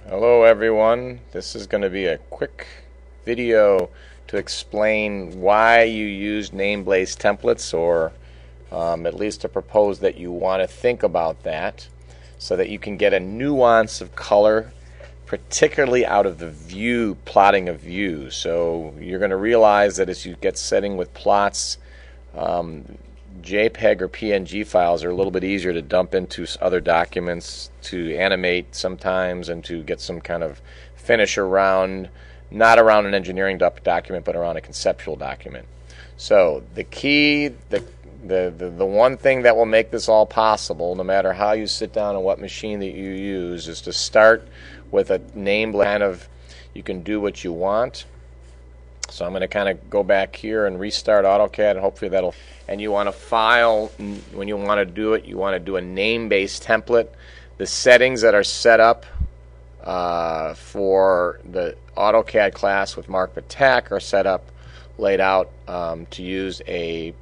Hello everyone, this is going to be a quick video to explain why you use name-based templates, or at least to propose that you want to think about that so that you can get a nuance of color, particularly out of the view, plotting of views. So you're going to realize that as you get setting with plots, JPEG or PNG files are a little bit easier to dump into other documents, to animate sometimes, and to get some kind of finish around, not around an engineering document, but around a conceptual document. So the key, the one thing that will make this all possible, no matter how you sit down and what machine that you use, is to start with a name kind of, you can do what you want. So I'm going to kind of go back here and restart AutoCAD, and hopefully that'll. And you want to file, when you want to do it, you want to do a name-based template. The settings that are set up for the AutoCAD class with Mark Patak are set up, laid out to use a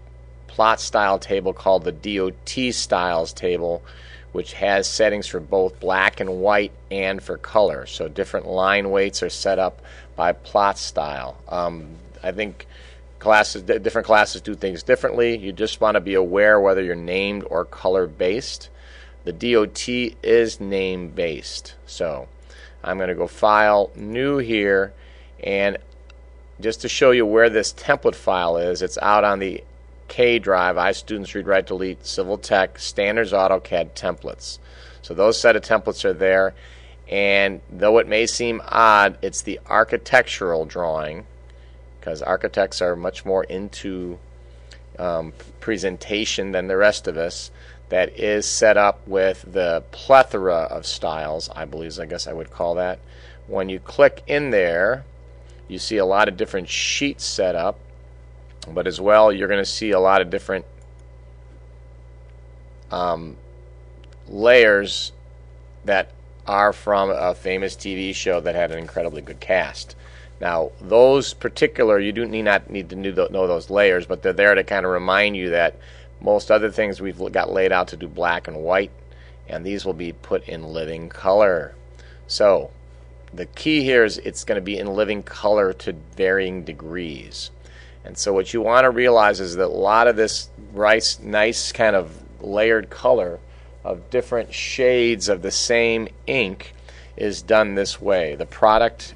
plot style table called the DOT styles table, which has settings for both black and white and for color. So different line weights are set up by plot style. I think different classes do things differently. You just want to be aware whether you're named or color based. The DOT is name based. So I'm going to go File, New here, and just to show you where this template file is, it's out on the K drive, I Students Read Write Delete Civil Tech Standards AutoCAD Templates. So those set of templates are there, and though it may seem odd, it's the architectural drawing, because architects are much more into presentation than the rest of us, that is set up with the plethora of styles, I guess I would call that. When you click in there, you see a lot of different sheets set up, but as well you're going to see a lot of different layers that are from a famous TV show that had an incredibly good cast. Now those particular, you do not need to know those layers, but they're there to kind of remind you that most other things we've got laid out to do black and white, and these will be put in living color. So the key here is it's going to be in living color to varying degrees. And so what you want to realize is that a lot of this nice kind of layered color of different shades of the same ink is done this way. The product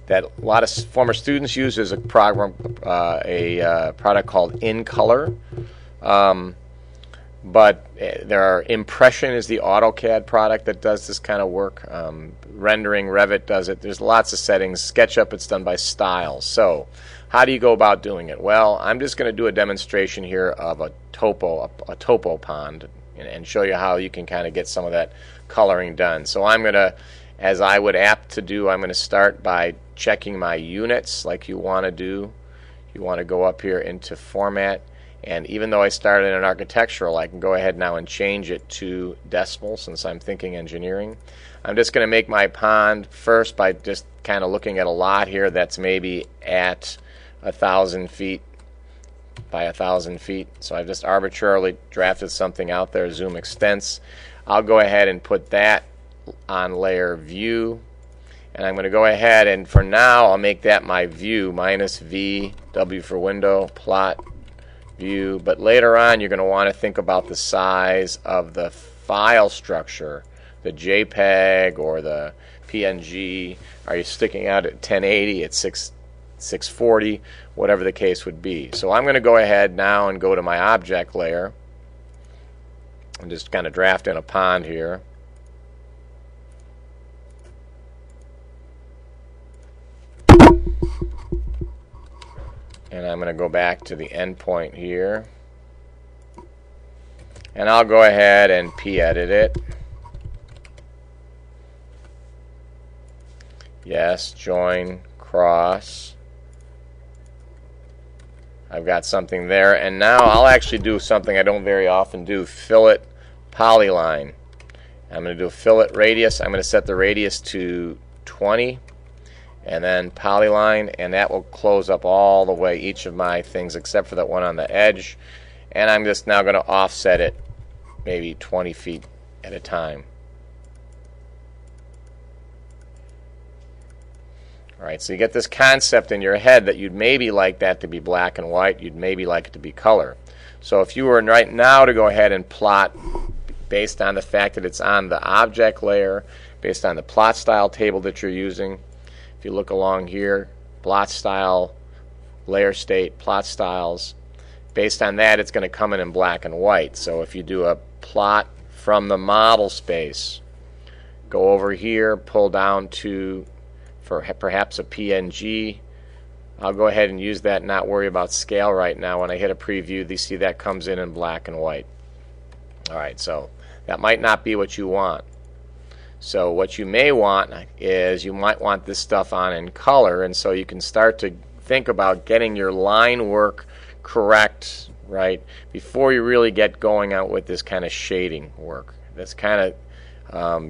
that a lot of former students use is a product called InColor. But Impression is the AutoCAD product that does this kind of work. Rendering, Revit does it. There's lots of settings. SketchUp, it's done by styles. So how do you go about doing it? Well, I'm just going to do a demonstration here of a topo pond, and show you how you can kind of get some of that coloring done. So I'm going to, as I would apt to do, I'm going to start by checking my units like you want to do. You want to go up here into Format, and even though I started in an architectural, I can go ahead now and change it to decimal since I'm thinking engineering. I'm just going to make my pond first by just kind of looking at a lot here that's maybe at 1,000 feet by 1,000 feet. So I've just arbitrarily drafted something out there, zoom extents. I'll go ahead and put that on layer view, and I'm going to go ahead and for now I'll make that my view, -V, W for window, plot, view. But later on you're going to want to think about the size of the file structure, the JPEG or the PNG. Are you sticking out at 1080, at 640, whatever the case would be. So I'm going to go ahead now and go to my object layer and just kind of draft in a pond here. And I'm going to go back to the endpoint here, and I'll go ahead and p-edit it. Yes, join, cross. I've got something there, and now I'll actually do something I don't very often do, fillet polyline. I'm going to do a fillet radius. I'm going to set the radius to 20. And then polyline, and that will close up all the way each of my things except for that one on the edge. And I'm just now going to offset it maybe 20 feet at a time. All right, so you get this concept in your head that you'd maybe like that to be black and white, you'd maybe like it to be color. So if you were right now to go ahead and plot based on the fact that it's on the object layer, based on the plot style table that you're using, if you look along here, plot style, layer state, plot styles, based on that it's going to come in black and white. So if you do a plot from the model space, go over here, pull down to for perhaps a PNG. I'll go ahead and use that, not worry about scale right now. When I hit a preview, you see that comes in black and white. Alright, so that might not be what you want. So what you may want is you might want this stuff on in color, and so you can start to think about getting your line work correct, right, before you really get going out with this kind of shading work. That's kind of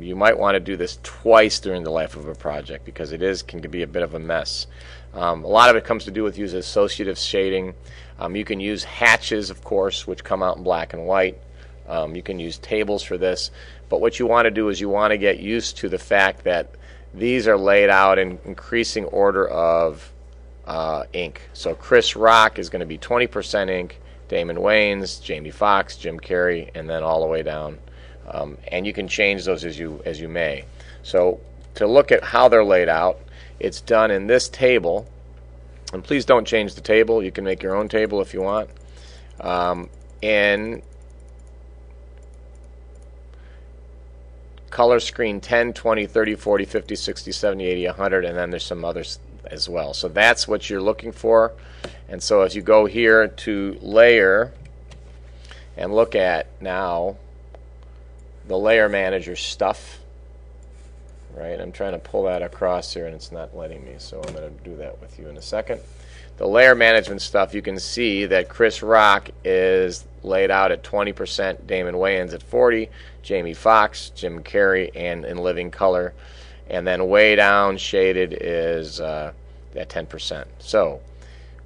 you might want to do this twice during the life of a project because it can be a bit of a mess. A lot of it comes to do with use associative shading. You can use hatches, of course, which come out in black and white. You can use tables for this. But what you want to do is you want to get used to the fact that these are laid out in increasing order of ink. So Chris Rock is going to be 20% ink, Damon Wayans, Jamie Foxx, Jim Carrey, and then all the way down. And you can change those as you may. So to look at how they're laid out, it's done in this table. And please don't change the table. You can make your own table if you want. In color screen 10, 20, 30, 40, 50, 60, 70, 80, 100, and then there's some others as well. So that's what you're looking for. And so as you go here to layer and look at now the layer manager stuff, right? I'm trying to pull that across here and it's not letting me, so I'm going to do that with you in a second. The layer management stuff, you can see that Chris Rock is laid out at 20%, Damon Wayans at 40%, Jamie Foxx, Jim Carrey, and in living color. And then way down shaded is at 10%. So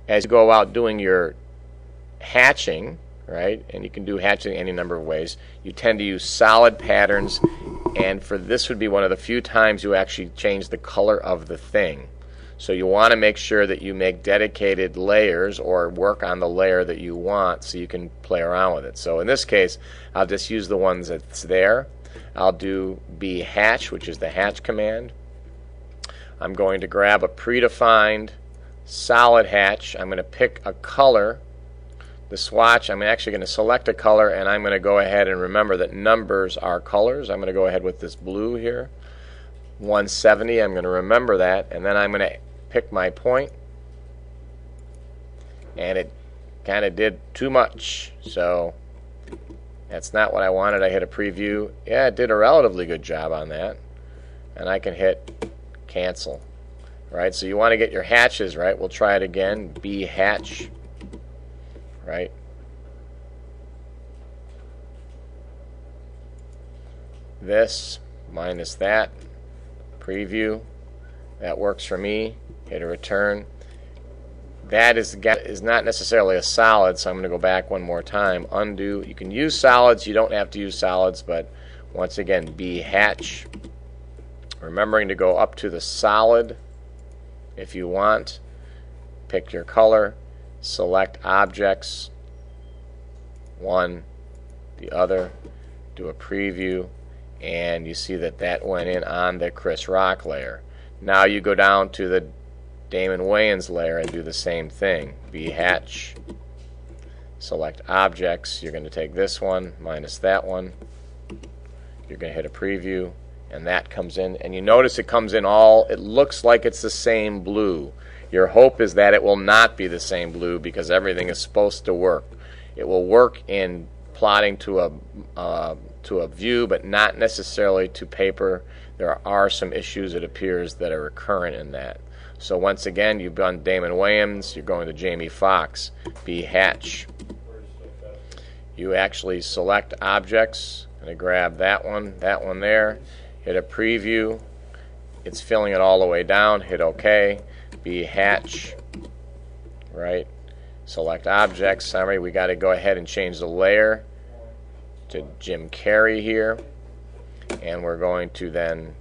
as you go out doing your hatching, right, and you can do hatching any number of ways, you tend to use solid patterns, and for this would be one of the few times you actually change the color of the thing. So you want to make sure that you make dedicated layers or work on the layer that you want so you can play around with it. So in this case, I'll just use the ones that's there. I'll do B hatch, which is the hatch command. I'm going to grab a predefined solid hatch. I'm going to pick a color. The swatch, I'm actually going to select a color, and I'm going to go ahead and remember that numbers are colors. I'm going to go ahead with this blue here. 170, I'm going to remember that, and then I'm going to pick my point, and it kind of did too much, so that's not what I wanted. I hit a preview. Yeah, it did a relatively good job on that, and I can hit cancel. Right, so you want to get your hatches right. We'll try it again. B hatch, right? This minus that. Preview. That works for me. Hit a return. That is not necessarily a solid, so I'm going to go back one more time. Undo. You can use solids. You don't have to use solids, but once again, B hatch. Remembering to go up to the solid if you want. Pick your color. Select objects. One, the other. Do a preview. And you see that that went in on the Chris Rock layer. Now you go down to the Damon Wayans layer and do the same thing. B hatch, select objects. You're going to take this one minus that one. You're going to hit a preview, and that comes in. And you notice it comes in all, it looks like it's the same blue. Your hope is that it will not be the same blue because everything is supposed to work. It will work in plotting to a view, but not necessarily to paper. There are some issues, it appears, that are recurrent in that. So once again, you've done Damon Wayans, you're going to Jamie Foxx. B hatch. You actually select objects. I'm going to grab that one there. Hit a preview. It's filling it all the way down. Hit OK. B hatch. Right. Select objects. Sorry, we got to go ahead and change the layer to Jim Carrey here, and we're going to then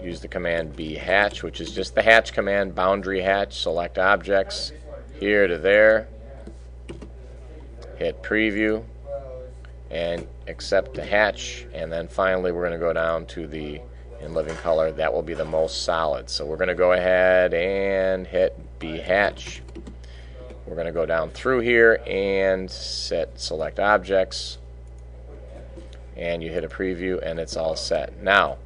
use the command B hatch, which is just the hatch command, boundary hatch, select objects, here to there, hit preview, and accept the hatch, and then finally we're going to go down to the in living color. That will be the most solid. So we're going to go ahead and hit B hatch. We're going to go down through here and select objects, and you hit a preview and it's all set. Now,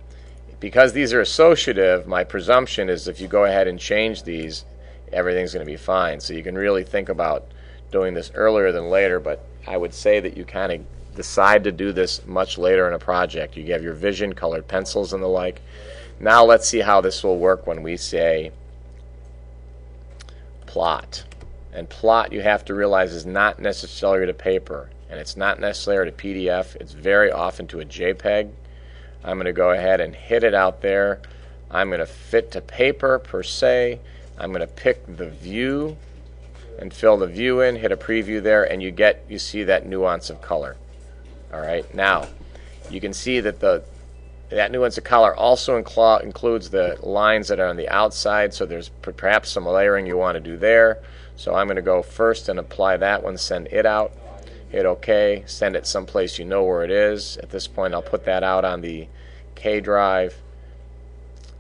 because these are associative, my presumption is if you go ahead and change these, everything's going to be fine. So you can really think about doing this earlier than later, but I would say that you kind of decide to do this much later in a project. You have your vision, colored pencils, and the like. Now let's see how this will work when we say plot. And plot, you have to realize, is not necessarily to paper, and it's not necessarily to PDF. It's very often to a JPEG. I'm going to go ahead and hit it out there. I'm going to fit to paper per se. I'm going to pick the view and fill the view in, hit a preview there, and you see that nuance of color. All right, now you can see that that nuance of color also includes the lines that are on the outside, so there's perhaps some layering you want to do there. So I'm going to go first and apply that one, send it out, hit OK, send it someplace you know where it is. At this point I'll put that out on the K drive,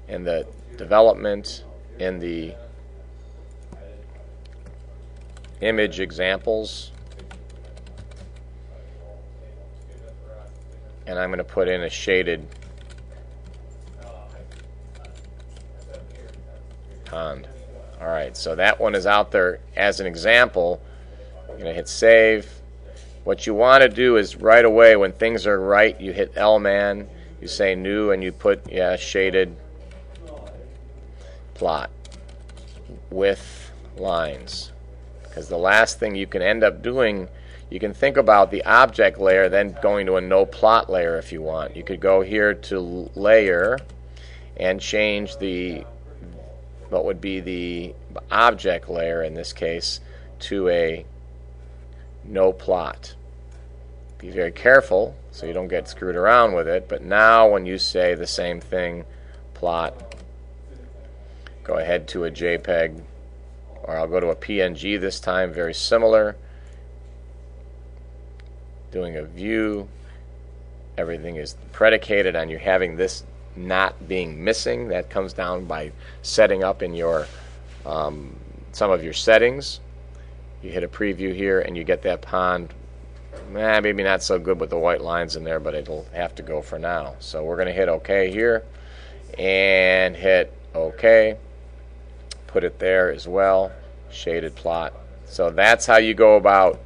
in the development, in the image examples, and I'm going to put in a shaded pond. Alright, so that one is out there as an example. I'm going to hit save. What you want to do is right away when things are right, you hit L-man, you say new, and you put shaded plot with lines. Because the last thing you can end up doing, you can think about the object layer, then going to a no plot layer if you want. You could go here to layer and change what would be the object layer in this case to a no plot. Be very careful so you don't get screwed around with it, but now when you say the same thing, plot, go ahead to a JPEG, or I'll go to a PNG this time, very similar. Doing a view, everything is predicated on you having this not being missing. That comes down by setting up in your some of your settings. You hit a preview here and you get that pond. Maybe not so good with the white lines in there, but it'll have to go for now. So we're going to hit OK here and hit OK. Put it there as well, shaded plot. So that's how you go about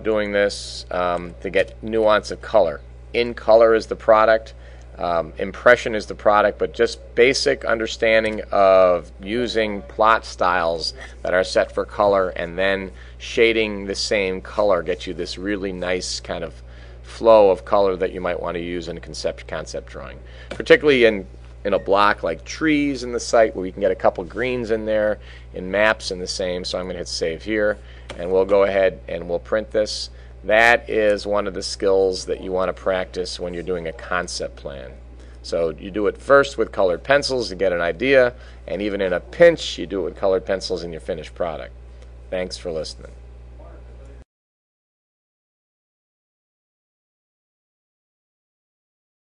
doing this to get nuance of color. InColor is the product, Impression is the product, but just basic understanding of using plot styles that are set for color and then shading the same color gets you this really nice kind of flow of color that you might want to use in concept drawing, particularly in a block like trees in the site where we can get a couple greens in there, in maps in the same. So I'm going to hit save here, and we'll go ahead and we'll print this. That is one of the skills that you want to practice when you're doing a concept plan. So you do it first with colored pencils to get an idea, and even in a pinch you do it with colored pencils in your finished product. Thanks for listening.